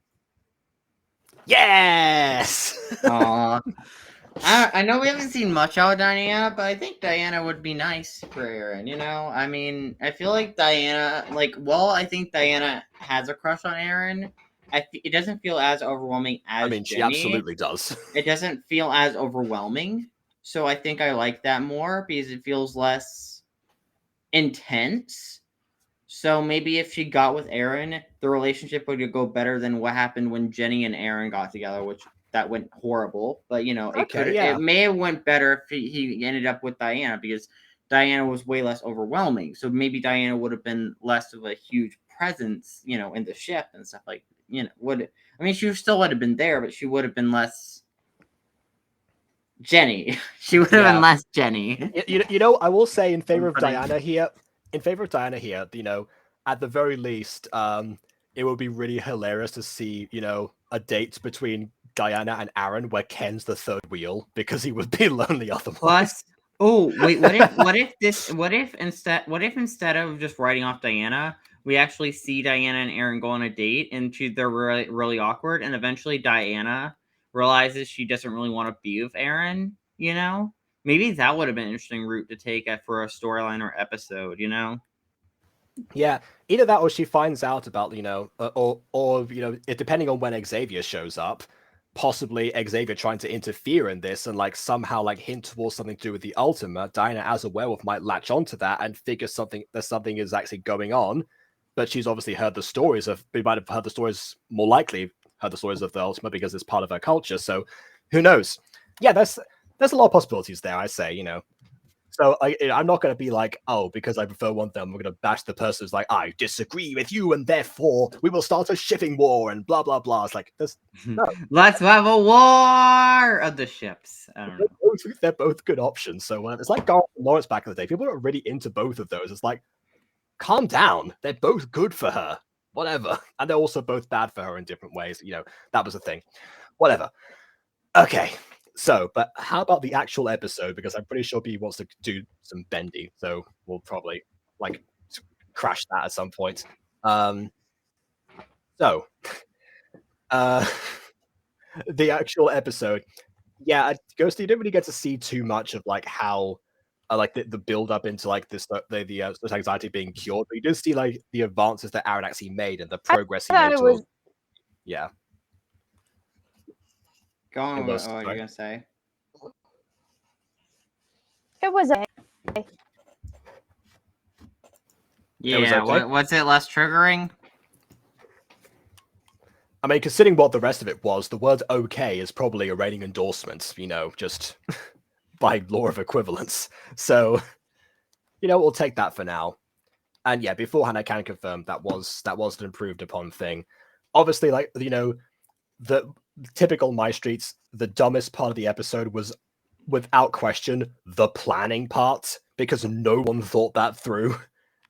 Yes. Aw. I know we haven't seen much out of Diana, but I think Diana would be nice for Aaron. You know, I mean, I feel like Diana, I think Diana has a crush on Aaron. It doesn't feel as overwhelming as Jenny. She absolutely does. It doesn't feel as overwhelming, so I think I like that more because it feels less intense. So maybe if she got with Aaron, the relationship would go better than what happened when Jenny and Aaron got together, which that went horrible. But it may have went better if he ended up with Diana because Diana was way less overwhelming. So maybe Diana would have been less of a huge presence, in the ship and stuff like. She still would have been there, but she would have been less Jenny. She would have been less Jenny. I will say in favor of Diana here, at the very least, it would be really hilarious to see, a date between Diana and Aaron where Ken's the third wheel because he would be lonely otherwise. Oh wait, what if instead of just writing off Diana, we actually see Diana and Aaron go on a date and they're really, really awkward, and eventually Diana realizes she doesn't really want to be with Aaron, Maybe that would have been an interesting route to take for a storyline or episode, Yeah, either that or she finds out about, or depending on when Xavier shows up, possibly Xavier trying to interfere in this and somehow hint towards something to do with the Ultima. Diana as a werewolf might latch onto that and figure something is actually going on. But she's obviously heard the stories we might have heard the stories, more likely heard the stories of the Ultima because it's part of her culture. So who knows? Yeah, there's a lot of possibilities there, I say, So I'm not going to be like, oh, because I prefer one thing, I'm going to bash the person who's like, I disagree with you, and therefore we will start a shipping war and blah, blah, blah. It's like, no. Let's have a war of the ships. I don't know. They're both good options. So it's like Garth and Lawrence back in the day. People are really into both of those. It's like, calm down. They're both good for her. Whatever. And they're also both bad for her in different ways. That was the thing. Whatever. Okay. So, but how about the actual episode? Because I'm pretty sure B wants to do some Bendy, so we'll probably crash that at some point. So, the actual episode, yeah, Ghosty, you didn't really get to see too much of how, the build up into this the anxiety being cured, but you did see the advances that Aaron actually made and the progress he made. Yeah. Go on. What are you gonna say? It was okay. Yeah. Okay. What's it less triggering? I mean, considering what the rest of it was, the word "okay" is probably a reigning endorsement. just by law of equivalence. So, we'll take that for now. And yeah, beforehand, I can confirm that was an improved upon thing. Obviously, the typical MyStreets, the dumbest part of the episode was, without question, the planning part, because no one thought that through.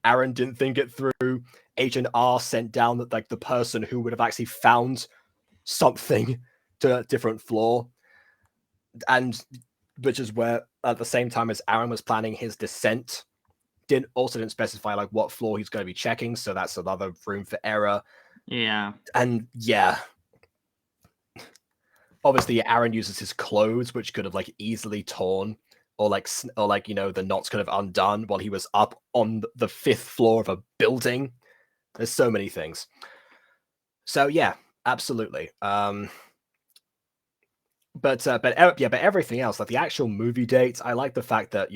Aaron didn't think it through. Agent R sent down the person who would have actually found something to a different floor, and which is where at the same time as Aaron was planning his descent, didn't specify what floor he's going to be checking, so that's another room for error. Yeah. And yeah, obviously Aaron uses his clothes, which could have easily torn, or the knots could have undone while he was up on the 5th floor of a building. There's so many things. So yeah, absolutely. but everything else, like the actual movie dates, I like the fact that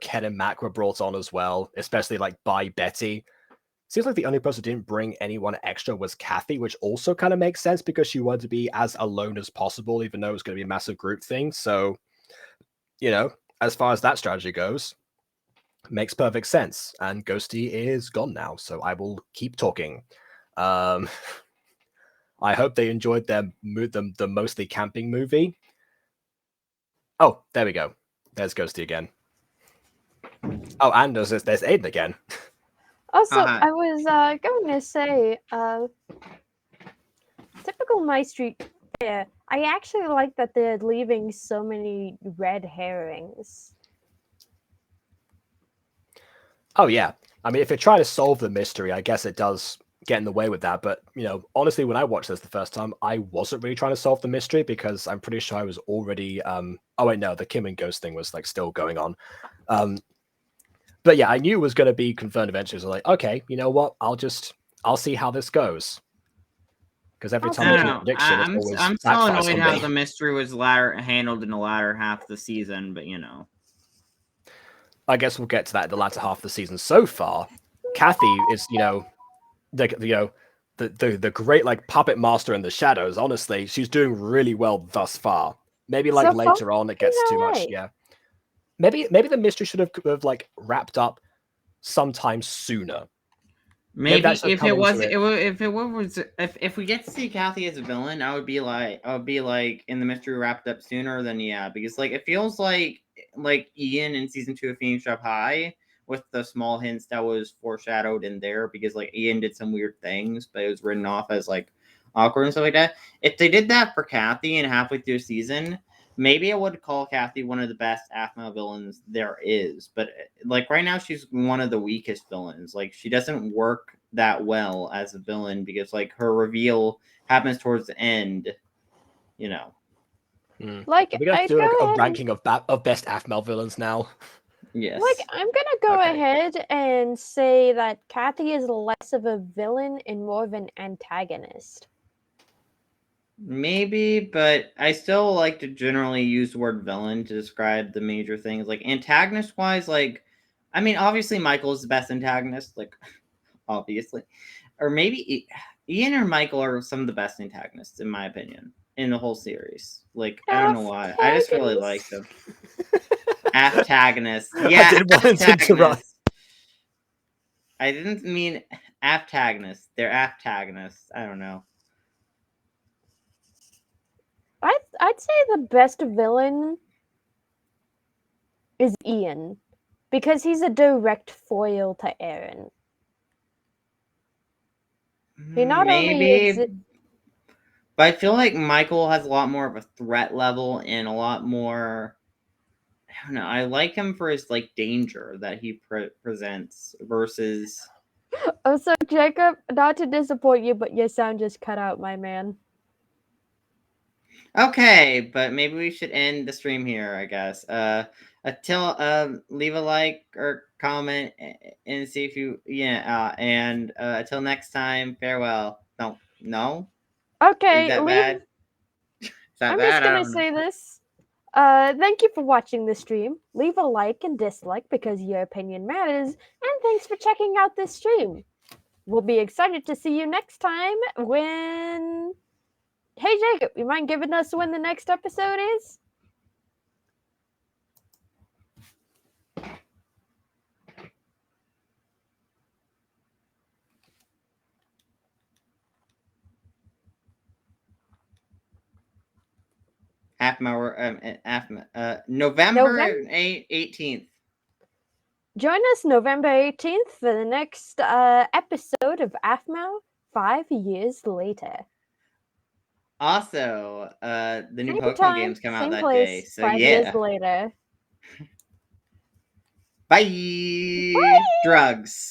Ken and Mac were brought on as well, especially like by Betty. Seems like the only person who didn't bring anyone extra was Kathy, which also kind of makes sense because she wanted to be as alone as possible, even though it was going to be a massive group thing. So, as far as that strategy goes, makes perfect sense. And Ghosty is gone now, so I will keep talking. I hope they enjoyed the mostly camping movie. Oh, there we go. There's Ghosty again. Oh, and there's Aiden again. Also, I was going to say, typical MyStreet fare. I actually like that they're leaving so many red herrings. Oh yeah, I mean, if they try to solve the mystery, I guess it does get in the way with that. But honestly, when I watched this the first time, I wasn't really trying to solve the mystery because I'm pretty sure I was already. Oh wait, no, the Kim and Ghost thing was like still going on. But yeah, I knew it was going to be confirmed eventually. So like, okay, you know what? I'll see how this goes. Because every time I do a prediction, it's always I'm still backfires annoyed on how me. the mystery was handled in the latter half of the season, but I guess we'll get to that in the latter half of the season. So far, Kathy is, the great like puppet master in the shadows. Honestly, she's doing really well thus far. Maybe like So later on it gets too much. Yeah. Maybe the mystery should have like wrapped up sometime sooner. Maybe if we get to see Kathy as a villain, I would be like, in the mystery wrapped up sooner, then yeah, because like it feels like Ian in season 2 of Phoenix Up High with the small hints that was foreshadowed in there, because like Ian did some weird things, but it was written off as like awkward and stuff like that. If they did that for Kathy and halfway through the season, maybe I would call Kathy one of the best aphmau villains there is. But like right now, she's one of the weakest villains. Like she doesn't work that well as a villain because like her reveal happens towards the end. Like we're gonna do a ranking of best aphmau villains now. Yes. Like I'm gonna go ahead and say that Kathy is less of a villain and more of an antagonist. Maybe, but I still like to generally use the word villain to describe the major things. Like antagonist wise, like I mean, obviously Michael is the best antagonist, like obviously. Or maybe Ian or Michael are some of the best antagonists, in my opinion, in the whole series. Like, I don't know why. I just really like them. Antagonist. Yeah, I did want to interrupt. I didn't mean antagonist. They're antagonists. I don't know. I'd say the best villain is Ian, because he's a direct foil to Aaron. He not only but I feel like Michael has a lot more of a threat level and a lot more. I don't know. I like him for his like danger that he presents versus. Oh, so Jacob, not to disappoint you, but your sound just cut out, my man. Okay, but maybe we should end the stream here, I guess. Until leave a like or comment and see if you and until next time, farewell. No. Okay, Is that bad? Is that I'm bad? just gonna say this. Thank you for watching the stream. Leave a like and dislike because your opinion matters, and thanks for checking out this stream. We'll be excited to see you next time when... Hey Jacob, you mind giving us when the next episode is? November 18th. Join us November 18th for the next episode of aphmau 5 years later. Also, the new Same Pokemon time, games come out same that place, day. So 5 years later. Bye. Drugs.